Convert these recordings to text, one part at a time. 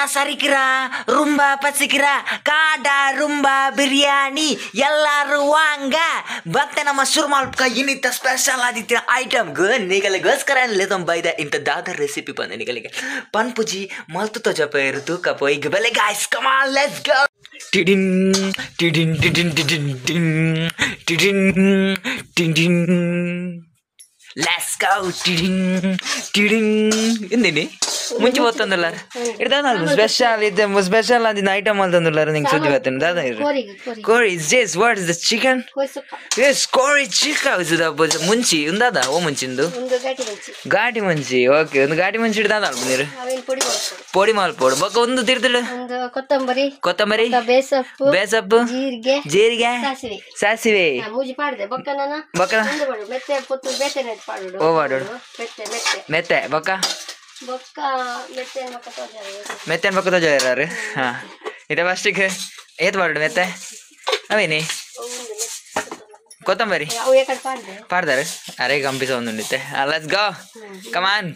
ಸರಿಕಿರ ರುಂಬ ಪಸಿಕಿರ ಕಾಡ ರುಂಬ ಬಿರಿಯಾನಿ ಎಲ್ಲಾರು ವಾಂಗ ಮತ್ತೆ ನಮ್ಮ ಶುರು ಮಾಡ್ಕ ಇನ್ನಿತ್ತ ಸ್ಪೆಷಲ್ ಆದಿತ್ಯ ಐಟಮ್ ನಿಗಲಿಗೋಸ್ಕರ ಬೈದ ಇಂಥದ್ದಾದ ರೆಸಿಪಿ ಬಂದ ನಿಗಲಿಗೆ ಪನ್ಪುಜಿ ಮಲ್ತು ಜಪ ಇರುತ್ತು ಕಪೋ ಈಗ ಬೆಲೆ guys come on let's go ಟಿಡಿನ್ ಟಿಡಿನ್ ಟಿಡಿನ್ ಟಿಡಿನ್ ಟಿಡಿನ್ ಟಿಡಿನ್ ಲೆಟ್ಸ್ ಗೋ ಟಿಡಿನ್ ಟಿಡಿನ್ ಎಂದೇನಿ ಮುಂಚೆ ಗೊತ್ತಂದಲ್ಲ ಇಡ್ದಾನಲ್ಲ ಸ್ಪೆಷಲ್ ಆದ ಐಟಮ್ ಅಂತಂದಿಲ್ಲ ನಿಂಗೆ ಸುದ್ದಿ ಬರ್ತೀನಿ ದಾದಾ ಕೋರಿ ಜೇಸ್ what is the chicken yes ಕೋರಿ ಚಿಕನ್ ಮುಂಚಿ ಒಂದಾದ ಓ ಮುಂಚಿಂದು ಘಾಟಿ ಮುಂಚಿ ಓಕೆ ಒಂದು ಘಾಟಿ ಮುಂಚಿ ಇಡ್ದಾದ ಅಲ್ಪ ನೀರು ಪೊಡಿ ಮಾಲ್ಪೋಡು ಬೊಕ್ಕ ಒಂದು ತಿರ್ತಿಡು ಕೊತ್ತಂಬರಿ ಬೇಸಪ್ಪು ಜೀರಿಗೆ ಸಾಸಿವೆ ಬೊಕ್ಕ ಓ ಮಾಡೋಡು ಮೆತ್ತೆ ಬೊಕ್ಕ ಮೆತ್ತೇನು ಬಕ್ಕ ತೋಜಾರು ಹಾಂ ಇದು ಫಸ್ಟಿಗೆ ಏತ್ ಬಾರ್ಡು ಮೆತ್ತೆ ಅವೇನಿ ಕೊತ್ತಂಬರಿ ಪಾಡ್ದಾರೆ ಅರೆ ಗಂಪಿಸ ಒಂದುಂಡಿತ್ತೆ ಲೆಟ್ಸ್ ಗೋ ಕಮಾನ್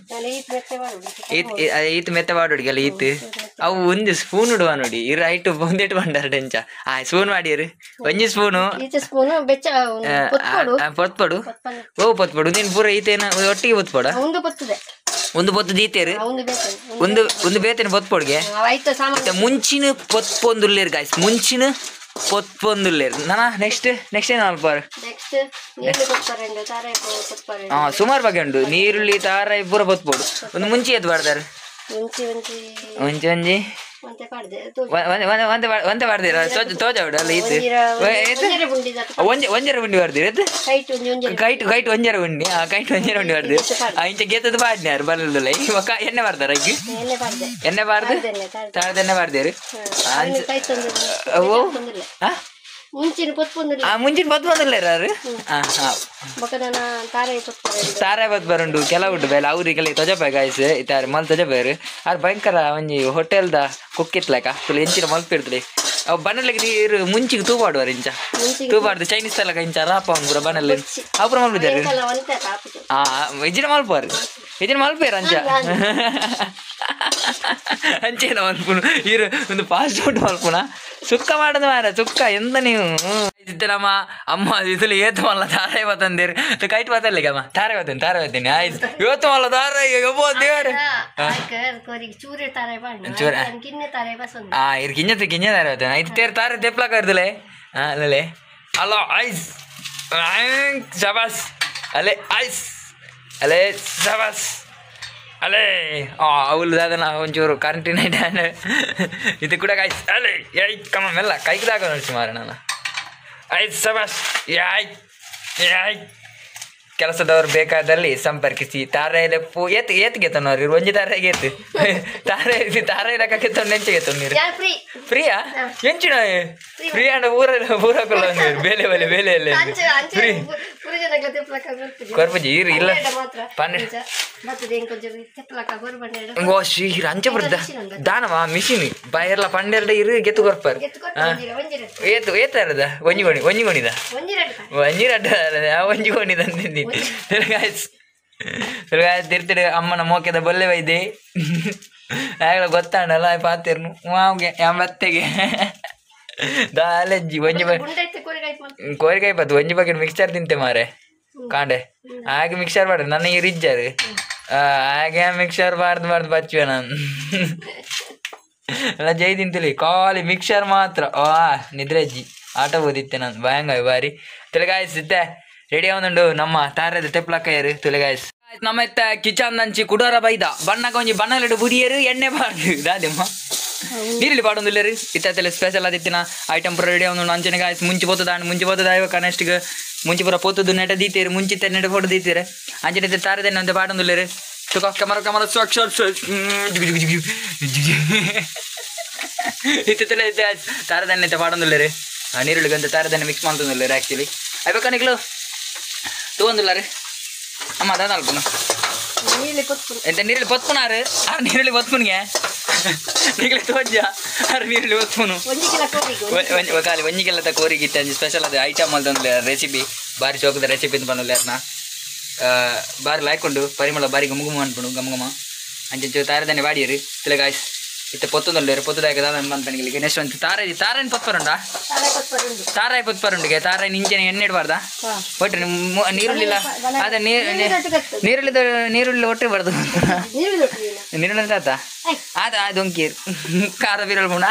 ಈತ್ ಮೆತ್ತೆ ಪಾಡೋಡಿಗೆಲ್ಲ ಈತ್ ಅವು ಒಂದು ಸ್ಪೂನ್ ಇಡುವ ನೋಡಿ ಇರ ಐಟು ಒಂದಿಟ್ಟು ಬಂಡಾರ ಡೆಂಚ ಸ್ಪೂನ್ ಮಾಡಿರಿ ಒಂಜಿ ಸ್ಪೂನು ಪೊತ್ಪಡು ಓ ಪೊತ್ಪಡು ನೀನು ಪೂರ ಈತೇನ ಒಟ್ಟಿಗೆ ಪೊತ್ಪಡ ಒಂದು ಪೊತ್ತು ದೀತೇರು ಒಂದು ಬೇತೇನೆ ಪೊತ್ಪೊಡ್ಗೆ ಮುಂಚಿನ ಪೊತ್ಪೊಂದುಲ್ಲೇರು ಗಾಯ್ಸ್ ಮುಂಚಿನ ಪೊತ್ಪೊಂದುಲ್ಲೇರು ನಾನಾ ನೆಕ್ಸ್ಟ್ ಏನು ಅಲ್ಪಾರು ಹಾಂ ಸುಮಾರು ಬಗೆ ಉಂಟು ನೀರುಳ್ಳಿ ತಾರಾಯಿ ಪೂರ ಪೊತ್ಪೊಡು ಒಂದು ಮುಂಚೆ ಎದ್ದು ಬಾರ್ದಾರೆ ಮುಂಚೆ ಒಂಜಿ ಒಂತೆ ಬಾರ್ದಿರ ತೋಜ ಬಿಡು ಅಲ್ಲ ಈತು ಒಂಜರ ಬುಂಡಿ ಬಾರ್ದಿರ ಕೈಟ್ ಒಂಜರ ಬುಂಡಿ ಕೈಟ್ ಒಂಜರ ಬುಂಡಿ ಬಾರ್ದಿರ ಇಂಚ ಗೆತ್ತದ ಬಾಡ್ನ್ಯಾರು ಬಲ್ಲದಲ್ಲ ಇವಾಗ ಎಣ್ಣೆ ಬಾರ್ದಾರ ಅಕ್ಕಿ ಎಣ್ಣೆ ಬಾರ್ದು ತಾಳದ ಎಣ್ಣೆ ಬಾರ್ದೇರು ಓ ಮುಂಚಿನ ಪೊತ್ಪೊಂದಿಲ್ಲ ಯಾರು ತಾರಾಯಿ ಪೊತ್ ಬರುಂಡು ಕೆಲವುಂಟು ಬೇಲೆ ಅವ್ರಿಗೆಲ್ಲ ತೊಜಪ ಗಾಯ್ಸ್ ಇತ್ತಾರೆ ಮಲ್ ತೊಜಪೇರು ಅದು ಭಯಂಕರ ಒಂಜಿ ಹೋಟೆಲ್ದ ಕುಕ್ಕಿತ್ಲಕ ಫುಲ್ ಎಂಚಿನ ಮಲ್ಪಿಡ್ತದೆ ಅವು ಬಣ್ಣಲಿಗೆ ನೀರು ಮುಂಚಿಗೆ ತೂಪಾಡುವಾರು ಇಂಚ ತೂಪಾಡ್ದು ಚೈನೀಸ್ ತಲಕ ಇಂಚ ರಾಪ ಅವ್ನು ಪೂರ ಬಣ್ಣಲ್ಲಿ ಅಪುರ ಮಲ್ಪಿದ್ದಾರೆ ಇಜಿನ ಮಲ್ಪಾರು ಇಜಿನ ಮಲ್ಪೇರು ಅಂಚ ಅಂಚೇನ ಮಲ್ಪುನು ಇರು ಒಂದು ಫಾಸ್ಟ್ ಫುಡ್ ಮಲ್ಪುನ ಸುಕ್ಕ ಮಾಡೋದು ಮಾರ ಸುಕ್ಕ ಎಂತ ನೀವು ನಮ್ಮ ಅಮ್ಮ ಇದ್ರಲ್ಲಿ ಏತು ಮಲ್ಲ ತಾರಾಯಿ ಬತ್ತಂದಿರು ಕೈಟ್ ಬತ್ತಲ್ಲಿಗೆ ಅಮ್ಮ ತಾರಾಯಿ ಬತ್ತೇನೆ ಆಯ್ತು ಇವತ್ತು ಮಲ್ಲ ತಾರಾಯಿ ಒಬ್ಬ ದೇವರು ಇರ್ ಕಿಂಜ ತಾರಾಯಿ ಬತ್ತೇನೆ ಐದು ತೇರು ತಾರಾಯಿ ತೆಪ್ಲಾಕ ಇರ್ದಲೆ ಅಲ್ಲೇ ಅಲ್ಲೋ ಐಸ್ ಶಬಾಸ್ ಅಲ್ಲೇ ಐಸ್ ಅಲ್ಲೇ ಶಬಾಸ್ ಅಲ್ಲೇ ಅವಳು ಅದನ್ನ ಒಂಚೂರು ಕರೆಂಟಿನ ಡ್ಯಾನ್ ಇದು ಕೂಡ ಕಾಯ್ಸ್ ಅಲ್ಲೇ ಯಾಯ್ ಕಮ್ಮ ಮೆಲ್ಲ ಕೈದಾಗ ನೋಡಿಸಿ ಮಾರ ನಾನು ಆಯ್ತು ಸಬಾಸ್ ಯಾಯ್ ಕೆಲಸದವ್ರು ಬೇಕಾದಲ್ಲಿ ಸಂಪರ್ಕಿಸಿ ತಾರಾಯಿಲೆ ಏತ್ಗೆ ತನ್ನೋರು ಒಂಜಿ ತಾರಾಯಿಗೆ ಏತು ತಾರಾಯಿ ಲೆಕ್ಕಕ್ಕೆ ತಂದು ಎಂಚಿಗೆ ತಂದಿರು ಫ್ರೀಯಾ ಎಂಚಿನ ಫ್ರೀ ಅಂಡ ಊರಕ್ಕಲ್ಲ ನೀರು ಬೇಲೆ ಎಲ್ಲ ಫ್ರೀ ಕೊರ್ಪುಜಿ ಇರು ಇಲ್ಲ ಓ ಶ್ರೀ ಅಂಚೆ ಬರ್ತದ ದಾನವಾ ಮಿಷಿನ್ ಬಾಯರ್ಲ ಪಂಡೆರ್ಡ ಇರು ಗೆತ್ತು ಕೊರ್ಪಾರು ಏತಾರದ ಒಂಜಿಗೊಂಡಿದ ಒಂಜಿಗೊಂಡಿದ ತಿರ್ತಿಡು ಅಮ್ಮನ ಮೋಕೆದ ಬಲ್ಲೆ ವೈದೆ ಆಗಲ ಗೊತ್ತಾಂಡಲ್ಲ ಪಾತಿರ್ನು ಮಾವ್ಗೆ ಎಂಬತ್ತೆಗೆ ದಾಲೆಜ್ಜಿ ಒಂಜಿ ಕೋರಿಕಾಯಿ ಪತ್ತು ಒಂಜಿ ಬಕೆಟ್ ಮಿಕ್ಸ್ಚರ್ ತಿಂತೆ ಮಾರೆ ಕಾಂಡೆ ಹಾಗೆ ಮಿಕ್ಸರ್ ಮಾಡ್ರಿ ನನಗೆ ರಿಜ್ಜರು ಹಾಗೆ ಮಿಕ್ಸರ್ ಮಾಡ್ದು ಬಚ್ಚುವೆ ನಾನು ಎಲ್ಲ ಜೈ ತಿಂತಿಲಿ ಖಾಲಿ ಮಿಕ್ಸರ್ ಮಾತ್ರ ನಿದ್ರೆ ಅಜ್ಜಿ ಆಟ ಓದಿತ್ತೆ ನಾನು ಭಯಂಗ ಬಾರಿ ತಿಳಿಗಾಯಿಸಿತ್ತೆ ರೆಡಿ ಅವನುಂಡು ನಮ್ಮ ತಾರದ ತೆಪ್ಲಕ್ಕಯ್ಯರು ತುಲೆಗಾಯ್ಸ್ ನಮ್ಮ ಇತ್ತ ಕಿಚನ್ ನಂಚಿ ಕುಡೋರ ಬೈದ ಬಣ್ಣಕ್ಕೆ ಒಂಜಿ ಬಣ್ಣಲಿಡು ಬುಡಿಯರು ಎಣ್ಣೆ ಬಾರ್ದು ದಾದೆಮ್ಮ ನೀರಲ್ಲಿ ಪಾಡೊಂದಿಲ್ಲರು ಇತ್ತಲ್ಲ ಸ್ಪೆಷಲ್ ಆದಿತ್ತಿನ ಐಟಮ್ ಪೂರ ರೆಡಿ ಅವನು ಅಂಚನೆ ಗಾಯ್ಸ್ ಮುಂಚೆ ಬೋತದ ಇವಾಗ ನೆಕ್ಸ್ಟ್ಗೆ ಮುಂಚೆ ಪೂರ ಪೋತದ್ದು ನೆಟ ದೀತೀರಿ ಮುಂಚಿತ ನೆಟ ಫೋಟೋ ದೀತೀರಿ ಅಂಚನೆ ತಾರದೇನೆ ಅಂತ ಪಾಡೊಂದಿಲ್ಲರು ಸುಖ ಕಮರ ಇತ್ತಲ್ಲ ತಾರದನ್ನೆ ಪಾಡೊಂದಿಲ್ಲರು ನೀರುಳ್ಳಿಗಂತ ತಾರದನ್ನೆ ಮಿಕ್ಸ್ ಮಾಡ್ತೊಂದಿಲ್ಲರು ಆ್ಯಕ್ಚುಲಿ ಅಯ್ಯಕ್ಕ ನಿಗ್ಲು ತಗೊಂದಿಲ್ಲ ರೀ ಅಮ್ಮ ಅದ ಅಲ್ಪನು ಎಂತ ನೀರಲ್ಲಿ ಪೊತ್ಪುನಾರು ನೀರಲ್ಲಿ ಪೊತ್ಪುನ್ಗೆ ನಿಗ್ಲೆ ತೋಜ ನೀರಲ್ಲಿ ಪೊತ್ಪುನು ಖಾಲಿ ಒಂಜಿಗೆಲ್ಲ ಕೋರಿಗಿತ್ತೆ ಸ್ಪೆಷಲ್ ಅದು ಐಟಮ್ ಅಲ್ದಂದ್ರೆ ರೆಸಿಪಿ ಭಾರಿ ಚೌಕದ ರೆಸಿಪಿ ಅಂತ ಬಂದಲ್ಲ ಯಾರನ್ನ ಬಾರಿ ಲಾಯ್ಕೊಂಡು ಪರಿಮಳ ಬಾರಿ ಗಮಗಮ ಅನ್ಪುಣು ಗಮಗಮ ಅಂಚೆ ತಾರದನ್ನೇ ಬಾಡಿಯರಿ ತಿಳ ಗಾಯ್ಸ್ ಇತ್ತೆ ಪೊತ್ತೊಂದುಲ್ಲೇರು ಪೊತ್ತದಾಗೆ ದಾದನ ಮನ್ಪನಿಗೆ ನೆಕ್ಸ್ಟ್ ಒಂದು ತಾರಾಯಿ ಪೊತ್ಪರುಂಡಾ ತಾರಾಯಿ ಪೊತ್ಪರುಂಡಿಗೆ ತಾರಾಯಿ ನಿಂಚೆ ಎಣ್ಣೆ ಇಡಬಾರ್ದಾ ಒಟ್ಟು ನೀರುಳ್ಳಿಲ್ಲ ಅದೇ ನೀರುಳ್ಳಿ ಒಟ್ಟು ಬಾರ್ದು ನೀರುಳ್ಳಿ ತಾತ ಅದು ಒಂಕೀರು ಖಾರ ಬೀರಲ್ ಮುಣ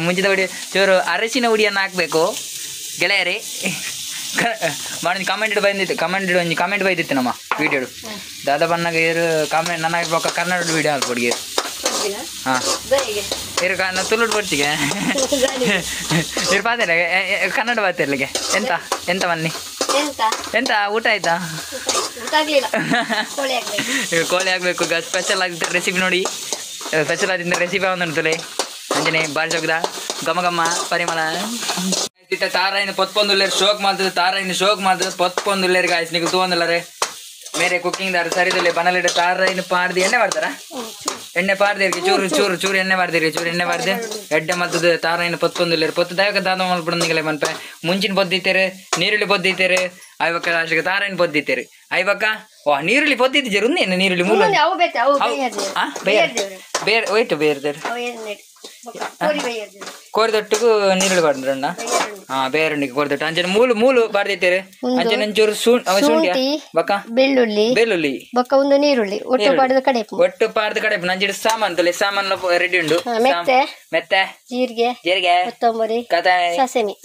ಮುಂಚಿತ ಹುಡಿ ಚೂರು ಅರಸಿನ ಹುಡಿಯನ್ನು ಹಾಕಬೇಕು ಗೆಳೆಯರಿ ಮಾಡಿ ಕಮೆಂಟ್ ಬಂದಿತ್ತು ಕಮೆಂಟ್ ಬೈದಿತ್ತು ನಮ್ಮ ವೀಡಿಯೋಡು ದಾದಾ ಬಣ್ಣಗ ಇರು ಕಮೆಂಟ್ ನನಗೆ ಬೊಕ್ಕ ಕನ್ನಡ ವೀಡಿಯೋ ಹಾಕ್ಕೊಡಿಗೆ ಹಾಂ ಇರು ತುಳುಡು ಬರ್ತಿಗೆ ಇರು ಪಾತಿರ ಕನ್ನಡ ಬಾತಿರ್ಲಿಕ್ಕೆ ಎಂತ ಬನ್ನಿ ಎಂತ ಊಟ ಆಯ್ತಾ ಕೋಳಿ ಆಗಬೇಕು ಸ್ಪೆಷಲ್ ಆಗಿದ್ದ ರೆಸಿಪಿ ನೋಡಿ ಸ್ಪೆಷಲ್ ಆಗಿದ್ದ ರೆಸಿಪಿ ಯಾವ್ದು ಅಂಜನೆ ಬಾರಿ ಜೋಗದ ಘಮ ಪರಿಮಳ ತಾರಾಯಿನ ಪೊತ್ಪೊಂದುಲ್ಲೇರು ಶೋಕ್ ಮಾಡ್ತದೆ ತಾರಾಯಿನ ಶೋಕ್ ಮಾಡ್ತದೆ ಪೊತ್ಪೊಂದುಲ್ಲೇರು ಗಾಯ್ಸ್ ನೀವು ತಗೊಂದಿಲ್ಲರೆ ಮೇರೆ ಕುಕ್ಕಿಂಗ್ ದಾರ ಸರಿದಲ್ಲಿ ಬನಲಿಡ ತಾರಾಯಿನ ಪಾಡ್ದು ಎಣ್ಣೆ ಮಾಡ್ತಾರ ಎಣ್ಣೆ ಪಾಡ್ದಿರ್ಗೆ ಚೂರು ಎಣ್ಣೆ ಮಾಡ್ದಿರಿ ಚೂರು ಎಣ್ಣೆ ಪಾಡ್ದೆ ಎಡ್ಡೆ ಮದ್ದದ ತಾರಾಯಿನ ಪೊತ್ಪೊಂದುಲ್ಲೇರು ಪೊತ್ತದಾಗ ದಾದ ಮಲ್ಪಡಂದಿಲ್ಲ ಮನ್ಪೆ ಮುಂಚಿನ ಬೊದ್ದಿತ್ತೇರು ನೀರುಳ್ಳಿ ಬೊದ್ದಿತ್ತೇರು ಐವಕ್ಕ ಲಾಸ್ಟಿಗೆ ತಾರಾಯಿನ ಬೊದ್ದಿತ್ತೇರು ಐವಕ್ಕ ನೀರುಳ್ಳಿ ಬೊದ್ದಿದ್ದೀರು ಒಂದೇನು ನೀರುಳ್ಳಿ ಮೂಲ ಬೇರೆ ಒಯ್ತು ಬೇರೆ ಕೋರಿದೊಟ್ಟಿಗೂ ನೀರುಳ್ಳಿ ಬಾಡ್ರಣ್ಣ ಬೇರೆಣ್ಣಿಗೆ ಕೋರಿದೊಟ್ಟು ಅಂಚನೆ ಮೂಲು ಬಾಡ್ದಿತ್ತೇರು ಅಂಚನೆ ಒಂಚೂರು ಶುಂಠಿ ಬಕ್ಕ ಬೆಳ್ಳುಳ್ಳಿ ಬಕ್ಕ ಒಂದು ನೀರುಳ್ಳಿ ಒಟ್ಟು ಪಾಡ್ದ ಕಡೆ ನಂಚಿಡ ಸಾಮಾನು ತೊಲೆ ಸಾಮಾನು ರೆಡಿ ಉಂಡು ಮೆತ್ತೆ ಜೀರಿಗೆ ಕೊತ್ತಂಬರಿ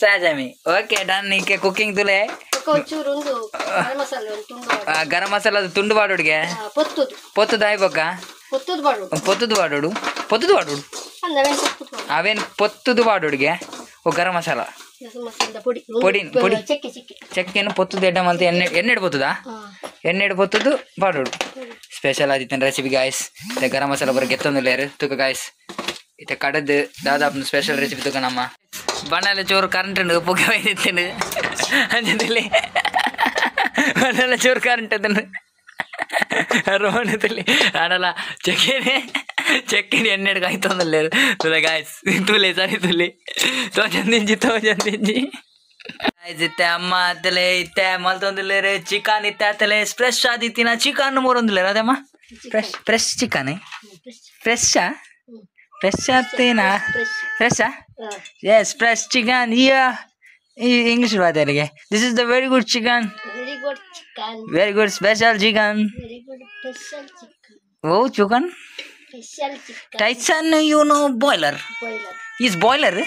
ಸಾಸಮಿ ಓಕೆ ಡನ್ ಈಗ ಕುಕ್ಕಿಂಗ್ ತುಲೆ ಗರಂ ಮಸಾಲ ತುಂಡು ಬಾಡೋಡ್ಗೆ ಪೊತ್ತದ ಆಯ್ಬಕ್ಕ ಪೊತ್ತದು ಬಾಡೋಡು ಅವೇನು ಪೊತ್ತದು ಬಾಡೋಡ್ಗೆ ಗರಂ ಮಸಾಲ ಪೊಡಿ ಚಕ್ಕೆನು ಪೊತ್ತದು ಎಡ್ಡ ಮಂತ ಎಣ್ಣೆ ಪೊತ್ತದ ಎಣ್ಣೆ ಪೊತ್ತದು ಬಾಡೋಡು special ಆದಿತ್ತು recipe guys garam masala ಬರ ಗೆತ್ತೊಂದಿಲ್ಲ ತುಕ ಗಾಯ್ಸ್ ಇತ್ತೆ ಕಡದು ದಾದಾಪನ ಸ್ಪೆಷಲ್ ರೆಸಿಪಿ ತುಕ ನಮ್ಮ ಬಣ್ಣಲ್ಲ ಚೋರು ಕರೆಂಟ್ ಉಂಡು ಪುಗೆ ಬೈದಿತ್ತೇನು ಅಂಜದಲ್ಲಿ ಬಣ್ಣಲ್ಲ ಚೋರು ಕರೆಂಟ್ ಅದನ್ನು ರೋಣದಲ್ಲಿ ಆಡಲ್ಲ ಚೆಕ್ಕಿನ ಎಣ್ಣೆಡ್ಗೆ ಆಯ್ತಂದಲ್ಲ ತುಲೆ ಗಾಯ್ಸ್ ತುಲೆ ಸರಿ ತೋಜಂದಿಂಜಿ ಇತ್ತೆ ಅಮ್ಮ ಅತ್ತಲೆ ಇತ್ತೆ ಮಲ್ತೊಂದಿಲ್ಲ ಚಿಕನ್ ಇತ್ತೆ ಅತ್ತಲೆ ಫ್ರೆಶ್ ಆದಿತ್ತಿನ ಚಿಕನ್ ಮೂರೊಂದಿಲ್ಲ ಅದಮ್ಮ ಫ್ರೆಶ್ ಚಿಕನ್ ಫ್ರೆಶ್ ಆತೇನಾ ಫ್ರೆಶಾ ಎಸ್ ಫ್ರೆಶ್ ಚಿಕನ್ ಇಂಗ್ಲಿಷ್ ಬಾತರಿಗೆ this is the very good chicken very good special chicken oh chicken Tyson you know boiler is boiler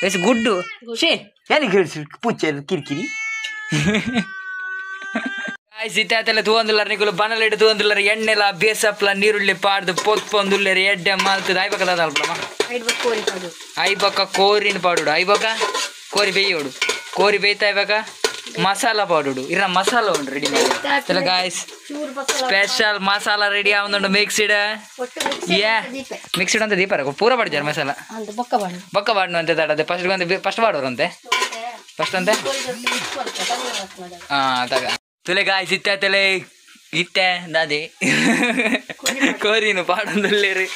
it's good ಶೇ ಯಾರಿಗೆ ಹೇಳಿಸಿ ಪೂಚೆ ಕಿರಿಕಿರಿ ಸಿಟ್ಟಾತೆಲ್ಲ ತೂಂದಿಲ್ಲ ನಿಗಳು ಬನಲಿಟ್ಟು ತೂಂದಿಲ್ಲ ಎಣ್ಣೆಲ್ಲ ಬೇಸಪ್ಲ ನೀರುಳ್ಳಿ ಪಾಡ್ದು ಪೊತ್ಪೊಂದುಲ್ಲ ಎಡ್ಡೆ ಮಾಲ್ತದ ಐಬಕ್ಕ ಅಲ್ಪಮ್ಮ ಐಬಕ್ಕ ಕೋರಿನ ಪಾಡುಡು ಐಬಕ್ಕ ಕೋರಿ ಬೇಯೋಡು ಕೋರಿ ಬೇಯ್ತಾ ಇವಾಗ ಮಸಾಲ ಪಾಡುಡು ಇರ ಮಸಾಲ ಉಂಟು ರೆಡಿ ಮಾಡಿ ಗಾಯ್ಸ್ ಸ್ಪೆಷಲ್ ಮಸಾಲ ರೆಡಿ ಆವೊಂದುಂಡು ಮಿಕ್ಸಿಡ್ ಮಿಕ್ಸಿಡ್ ಅಂತ ದೀಪಾರ ಪೂರ ಪಾಡಿದ್ದಾರೆ ಮಸಾಲ ಬೊಕ್ಕ ಬಾಡ್ನು ಅಂತ ತಡದೆ ಫಸ್ಟ್ ಬಾಡೋರಂತೆ ಫಸ್ಟ್ ಅಂತೆ ತಗ ತುಲೆ ಗಾಯ್ಸ್ ಇತ್ತೆ ದಾದಿ ಕೋರಿನು ಪಾಡೊಂದುಲ್ಲೇರು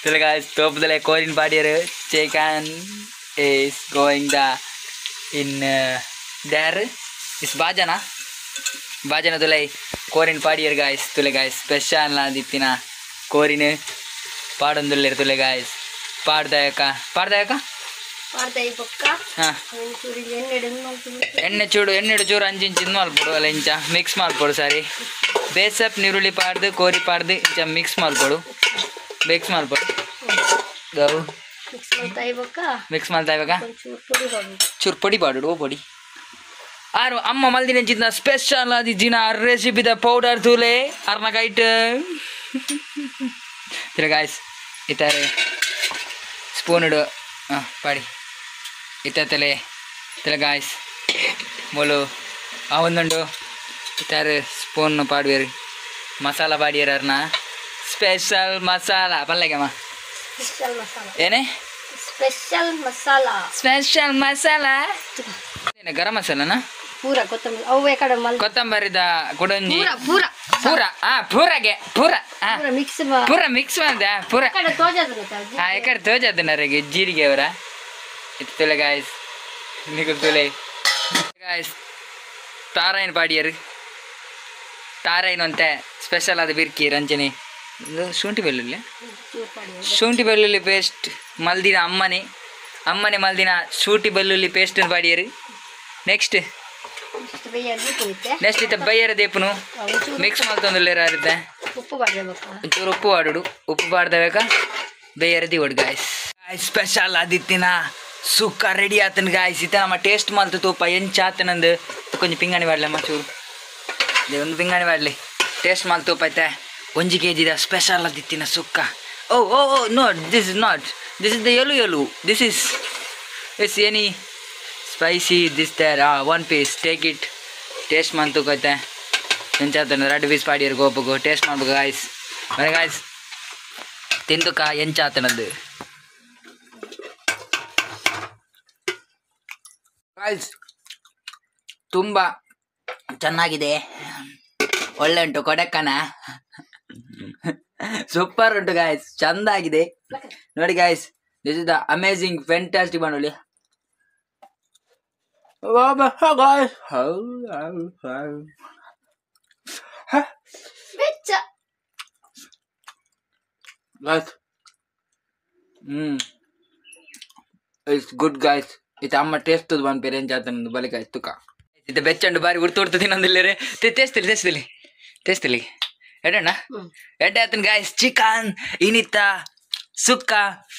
ತುಲೆ ಗಾಯ್ಸ್ ತೋಪದಲೆ ಕೋರಿನ ಪಾಡ್ಯರು chicken is going the in there is bajana tulai korin paadiyer guys tule guys special la dittina korin paadonduller tule guys paadayaka bokka ha enne ಚೂರು ಅಂಚಿಂಚಿನ ಮಾಡ್ಬಿಡು ಅಲ್ಲ ಇಂಚ ಮಿಕ್ಸ್ ಮಾಡ್ಬಿಡು ಸಾರಿ ಬೇಸಪ್ ನೀರುಳ್ಳಿ ಪಾಡ್ದು ಕೋರಿ ಪಾಡ್ದು ಇಂಚ ಮಿಕ್ಸ್ ಮಾಡ್ಬಿಡು ಗೌ ಮಿಕ್ಸ್ ಮಾಡ್ತಾ ಇವಾಗ ಚೂರು ಪೊಡಿ ಪಾಡು ಪೊಡಿ ಆರು ಅಮ್ಮ ಮಲ್ದಿನ ಚಿನ್ನ ಸ್ಪೆಷಲ್ ಆದಿನ ರೆಸಿಪಿದ ಪೌಡರ್ ತೂಲೆ ಅರ್ನಕೈಟ್ ಗಾಯ್ಸ್ ಇತ್ತಾರೆ ಸ್ಪೂನ್ ಇಡು ಪಾಡಿ ಇತ್ತಲೆ ಗಾಯ್ಸ್ ಮೊಲು ಒಂದುಂಡು ಇತ್ತಾರೆ ಸ್ಪೂನ್ ಪಾಡ್ವೇರಿ ಮಸಾಲ ಪಾಡಿಯರ್ ಅರ್ನ ಸ್ಪೆಷಲ್ ಮಸಾಲ ಪಲ್ಲೆಗಮ್ಮ ಏನೇ ಸ್ಪೆಷಲ್ ಮಸಾಲ ಗರಂ ಮಸಾಲನಾ ಕೊತ್ತಂಬರಿದ ಕೊಡಂಜಿ ಪೂರ ಮಿಕ್ಸ್ ಮಾಡಿದೆ ಪೂರ ಎಕಡೆ ತೋಜದನರಿಗೆ ಜೀರಿಗೆ ಅವರ ತುಲೆ ಗಾಯ್ಸ್ ನಿಗುಲ್ ತುಲೆ ಗಾಯ್ಸ್ ತಾರಾಯನ್ ಪಾಡಿಯರು ತಾರಾಯನು ಅಂತೆ ಸ್ಪೆಷಲ್ ಆದ ಬಿರ್ಕಿ ರಂಜನಿ ಶುಂಠಿ ಬೆಳ್ಳುಳ್ಳಿ ಪೇಸ್ಟ್ ಮಲ್ದಿನ ಅಮ್ಮನೆ ಮಲ್ದಿನ ಶುಂಠಿ ಬೆಳ್ಳುಳ್ಳಿ ಪೇಸ್ಟ್ ಪಾಡಿಯರು. ನೆಕ್ಸ್ಟ್ ಇತ್ತ ಬಯ್ಯರ ದೇಪನು ಮಿಕ್ಸ್ ಮಾಡ್ತೊಂದುಲ್ಲೇರ ಇರುತ್ತೆ. ಒಂಚೂರು ಉಪ್ಪು ಪಾಡುಡು, ಉಪ್ಪು ಪಾಡ್ದಬೇಕಾ ಬೇಯರದಿ ಒಡ್ ಗಾಯ್ಸ್. ಸ್ಪೆಷಲ್ ಆದಿತ್ತಿನ ಸುಕ್ಕ ರೆಡಿ ಆತನ ಗಾಯ್ಸ್. ಇತ್ತ ನಮ್ಮ ಟೇಸ್ಟ್ ಮಾಡ್ತು ತೂಪ ಎಂಚ ಆತನಂದು ಕೊಂಚ ಪಿಂಗಾಣಿ ಬಾಡ್ಲಮ್ಮ ಚೂರು ಒಂದು ಪಿಂಗಾಣಿ ಬಾಡ್ಲಿ ಟೇಸ್ಟ್ ಮಾಡ್ತು ತೂಪ ಐತೆ. 1 kg ಸ್ಪೆಷಲ್ ಆದಿತ್ತಿನ ಸುಕ್ಕ. Oh oh oh no, this is the ಯೆಲು this is any spicy this there 1 piece take it. Taste ಮಾಡ್ತು ಕೈತೆ ಎಂಚಾತನ 2 piece ಪಾಡಿಯರು ಗೋಪಗು ಟೇಸ್ಟ್ ಮಾಡ್ಬೇಕು ಗಾಯ್ಸ್. ಬರ ಗಾಯ್ಸ್ ತಿಂದುಕ ಎಂಚಾತನದ್ದು ಗಾಯ್ಸ್. ತುಂಬ ಚೆನ್ನಾಗಿದೆ, ಒಳ್ಳೆ ಉಂಟು ಕೊಡಕ್ಕನ, ಸೂಪರ್ ಉಂಟು ಗಾಯ್ಸ್, ಚಂದ ಆಗಿದೆ ನೋಡಿ guys. This is the amazing fantastic ಮಾಡೋಳಿ. It's good guys. ಇದು ಅಮ್ಮ ಟೇಸ್ಟ್ ಒಂದು ಬೇರೆ ಜಾತನೊಂದು ಬಲಿಕ ತುಕ ಇದು ಬೆಚ್ಚಂಡು ಬಾರಿ ಉಡ್ತು ತಿನ್ನೊಂದಿಲ್ಲರೆ ತೇಸ್ತಿಲಿ ಎಡಣ್ಣ ಎಡ್ಡೆ ಆತನ ಗಾಯ್ಸ್. ಚಿಕನ್ ಇನಿತ್ತ ಸುಕ್ಕ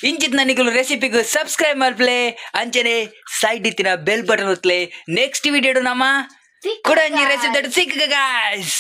ಇಂಚಿತ್ ನನಗೂ ರೆಸಿಪಿಗೂ ಸಬ್ಸ್ಕ್ರೈಬ್ ಮಾಡ್ಪ್ಲೆ ಅಂಚನೆ ಸೈಡ್ ಇತ್ತಿನ ಬೆಲ್ ಬಟನ್ ಒತ್ತಲೆ. ನೆಕ್ಸ್ಟ್ ವಿಡಿಯೋ ನಮ್ಮ ಕೂಡ ರೆಸಿಪಿ ಸಿಕ್ಕ ಗಾಯ್ಸ್.